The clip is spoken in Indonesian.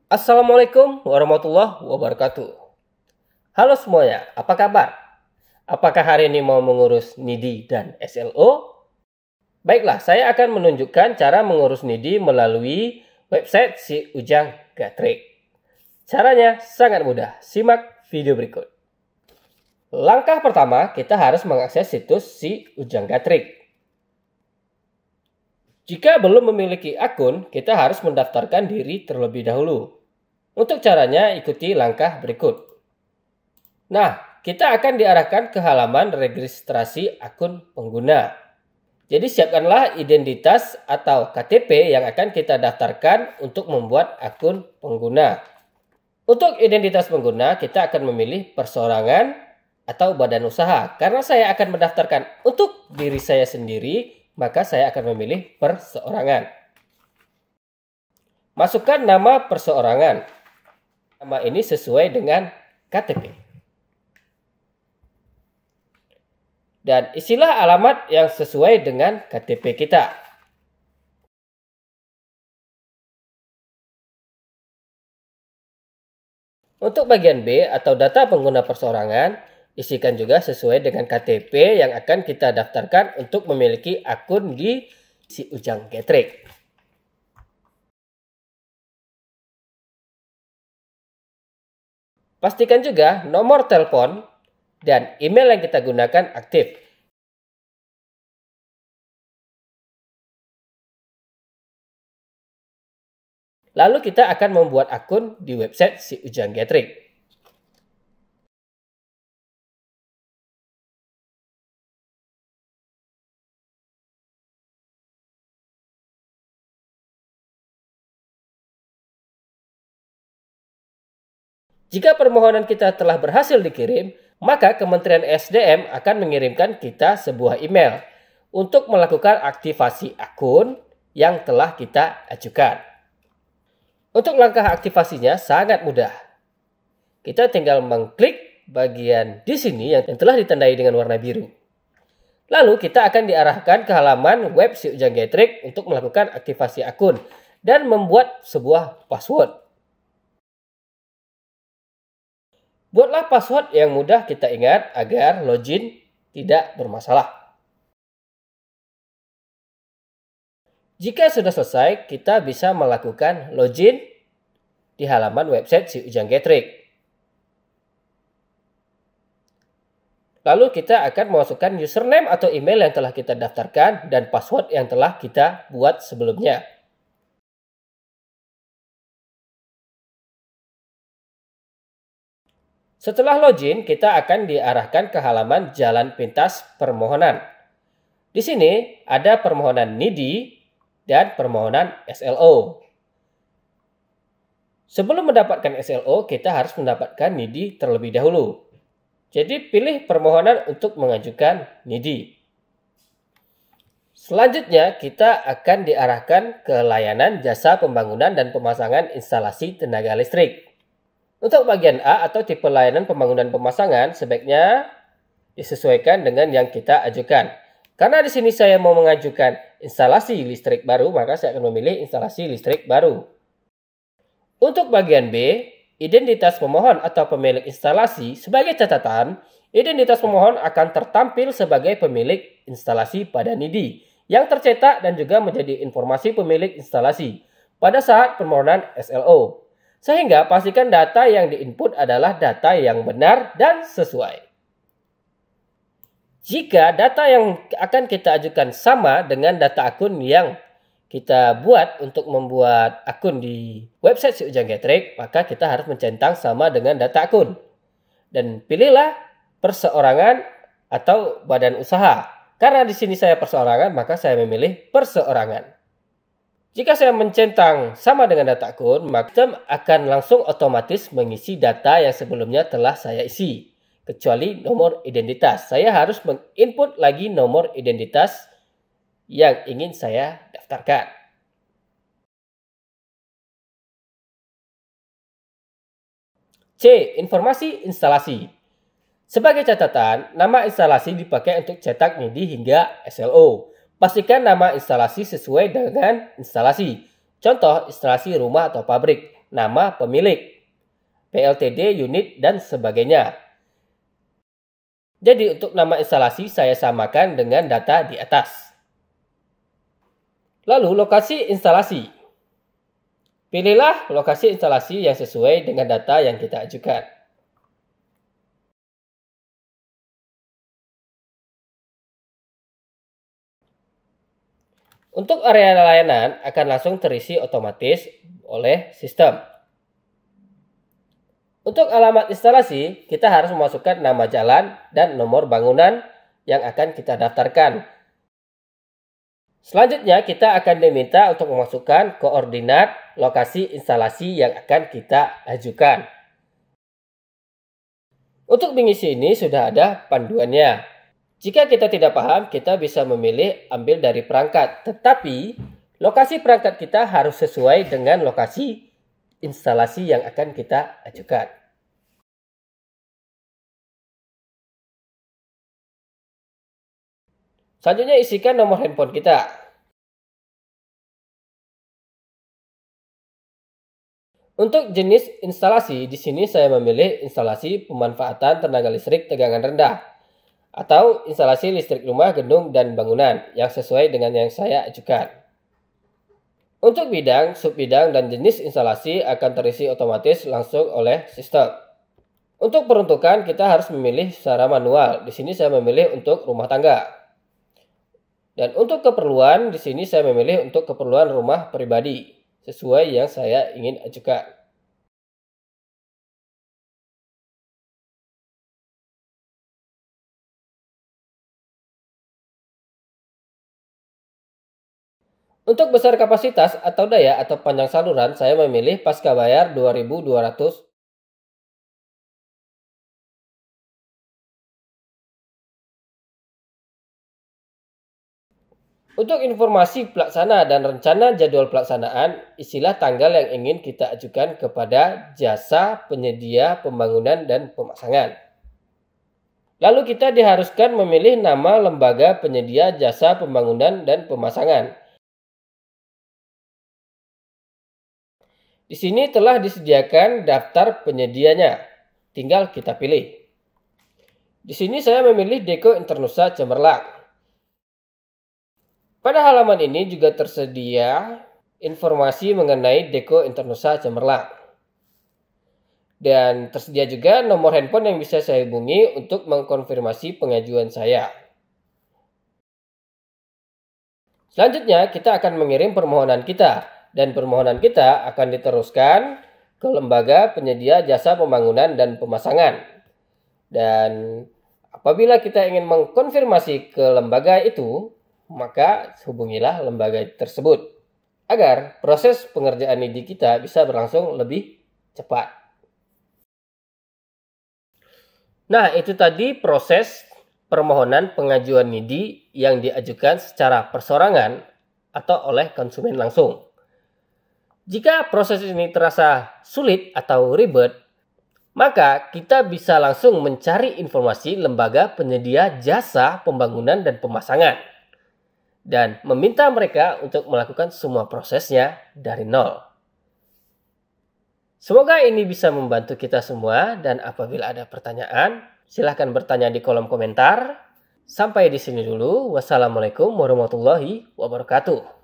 Assalamualaikum warahmatullahi wabarakatuh. Halo semuanya, apa kabar? Apakah hari ini mau mengurus NIDI dan SLO? Baiklah, saya akan menunjukkan cara mengurus NIDI melalui website si Ujang Gathrik. Caranya sangat mudah, simak video berikut. Langkah pertama, kita harus mengakses situs si Ujang Gathrik. Jika belum memiliki akun, kita harus mendaftarkan diri terlebih dahulu. Untuk caranya, ikuti langkah berikut. Nah, kita akan diarahkan ke halaman registrasi akun pengguna. Jadi siapkanlah identitas atau KTP yang akan kita daftarkan untuk membuat akun pengguna. Untuk identitas pengguna, kita akan memilih perseorangan atau badan usaha. Karena saya akan mendaftarkan untuk diri saya sendiri, maka saya akan memilih perseorangan. Masukkan nama perseorangan. Nama ini sesuai dengan KTP. Dan isilah alamat yang sesuai dengan KTP kita. Untuk bagian B atau data pengguna perseorangan, isikan juga sesuai dengan KTP yang akan kita daftarkan untuk memiliki akun di si Ujang Gathrik. Pastikan juga nomor telepon dan email yang kita gunakan aktif. Lalu kita akan membuat akun di website si Ujang Gathrik. Jika permohonan kita telah berhasil dikirim, maka Kementerian SDM akan mengirimkan kita sebuah email untuk melakukan aktivasi akun yang telah kita ajukan. Untuk langkah aktivasinya sangat mudah. Kita tinggal mengklik bagian di sini yang telah ditandai dengan warna biru. Lalu kita akan diarahkan ke halaman web si Ujang Gathrik untuk melakukan aktivasi akun dan membuat sebuah password. Buatlah password yang mudah kita ingat agar login tidak bermasalah. Jika sudah selesai, kita bisa melakukan login di halaman website si Ujang Gathrik. Lalu kita akan memasukkan username atau email yang telah kita daftarkan dan password yang telah kita buat sebelumnya. Setelah login, kita akan diarahkan ke halaman jalan pintas permohonan. Di sini ada permohonan NIDI dan permohonan SLO. Sebelum mendapatkan SLO, kita harus mendapatkan NIDI terlebih dahulu. Jadi pilih permohonan untuk mengajukan NIDI. Selanjutnya, kita akan diarahkan ke layanan jasa pembangunan dan pemasangan instalasi tenaga listrik. Untuk bagian A atau tipe layanan pembangunan pemasangan, sebaiknya disesuaikan dengan yang kita ajukan. Karena di sini saya mau mengajukan instalasi listrik baru, maka saya akan memilih instalasi listrik baru. Untuk bagian B, identitas pemohon atau pemilik instalasi, sebagai catatan, identitas pemohon akan tertampil sebagai pemilik instalasi pada NIDI yang tercetak dan juga menjadi informasi pemilik instalasi pada saat permohonan SLO. Sehingga pastikan data yang diinput adalah data yang benar dan sesuai. Jika data yang akan kita ajukan sama dengan data akun yang kita buat untuk membuat akun di website si Ujang Gathrik, maka kita harus mencentang sama dengan data akun. Dan pilihlah perseorangan atau badan usaha. Karena di sini saya perseorangan, maka saya memilih perseorangan. Jika saya mencentang sama dengan data akun, maka sistem akan langsung otomatis mengisi data yang sebelumnya telah saya isi. Kecuali nomor identitas. Saya harus menginput lagi nomor identitas yang ingin saya daftarkan. C. Informasi instalasi. Sebagai catatan, nama instalasi dipakai untuk cetak NIDI hingga SLO. Pastikan nama instalasi sesuai dengan instalasi. Contoh, instalasi rumah atau pabrik. nama pemilik, PLTD, unit, dan sebagainya. Jadi untuk nama instalasi saya samakan dengan data di atas. Lalu lokasi instalasi. Pilihlah lokasi instalasi yang sesuai dengan data yang kita ajukan. Untuk area layanan akan langsung terisi otomatis oleh sistem. Untuk alamat instalasi, kita harus memasukkan nama jalan dan nomor bangunan yang akan kita daftarkan. Selanjutnya, kita akan diminta untuk memasukkan koordinat lokasi instalasi yang akan kita ajukan. Untuk mengisi ini sudah ada panduannya. Jika kita tidak paham, kita bisa memilih ambil dari perangkat. Tetapi, lokasi perangkat kita harus sesuai dengan lokasi instalasi yang akan kita ajukan. Selanjutnya, isikan nomor handphone kita. Untuk jenis instalasi, di sini saya memilih instalasi pemanfaatan tenaga listrik tegangan rendah atau instalasi listrik rumah, gedung, dan bangunan yang sesuai dengan yang saya ajukan. Untuk bidang, subbidang, dan jenis instalasi akan terisi otomatis langsung oleh sistem. Untuk peruntukan, kita harus memilih secara manual. Di sini saya memilih untuk rumah tangga. Dan untuk keperluan, di sini saya memilih untuk keperluan rumah pribadi, sesuai yang saya ingin ajukan. Untuk besar kapasitas atau daya atau panjang saluran, saya memilih pasca bayar 2200. Untuk informasi pelaksana dan rencana jadwal pelaksanaan, isilah tanggal yang ingin kita ajukan kepada jasa penyedia pembangunan dan pemasangan. Lalu kita diharuskan memilih nama lembaga penyedia jasa pembangunan dan pemasangan. Di sini telah disediakan daftar penyedianya, tinggal kita pilih. Di sini saya memilih Deko Internusa Cemerlang. Pada halaman ini juga tersedia informasi mengenai Deko Internusa Cemerlang. Dan tersedia juga nomor handphone yang bisa saya hubungi untuk mengkonfirmasi pengajuan saya. Selanjutnya kita akan mengirim permohonan kita. Dan permohonan kita akan diteruskan ke lembaga penyedia jasa pembangunan dan pemasangan. Dan apabila kita ingin mengkonfirmasi ke lembaga itu, maka hubungilah lembaga tersebut agar proses pengerjaan NIDI kita bisa berlangsung lebih cepat. Nah, itu tadi proses permohonan pengajuan NIDI yang diajukan secara persorangan atau oleh konsumen langsung. Jika proses ini terasa sulit atau ribet, maka kita bisa langsung mencari informasi lembaga penyedia jasa pembangunan dan pemasangan dan meminta mereka untuk melakukan semua prosesnya dari nol. Semoga ini bisa membantu kita semua, dan apabila ada pertanyaan, silahkan bertanya di kolom komentar. Sampai di sini dulu. Wassalamualaikum warahmatullahi wabarakatuh.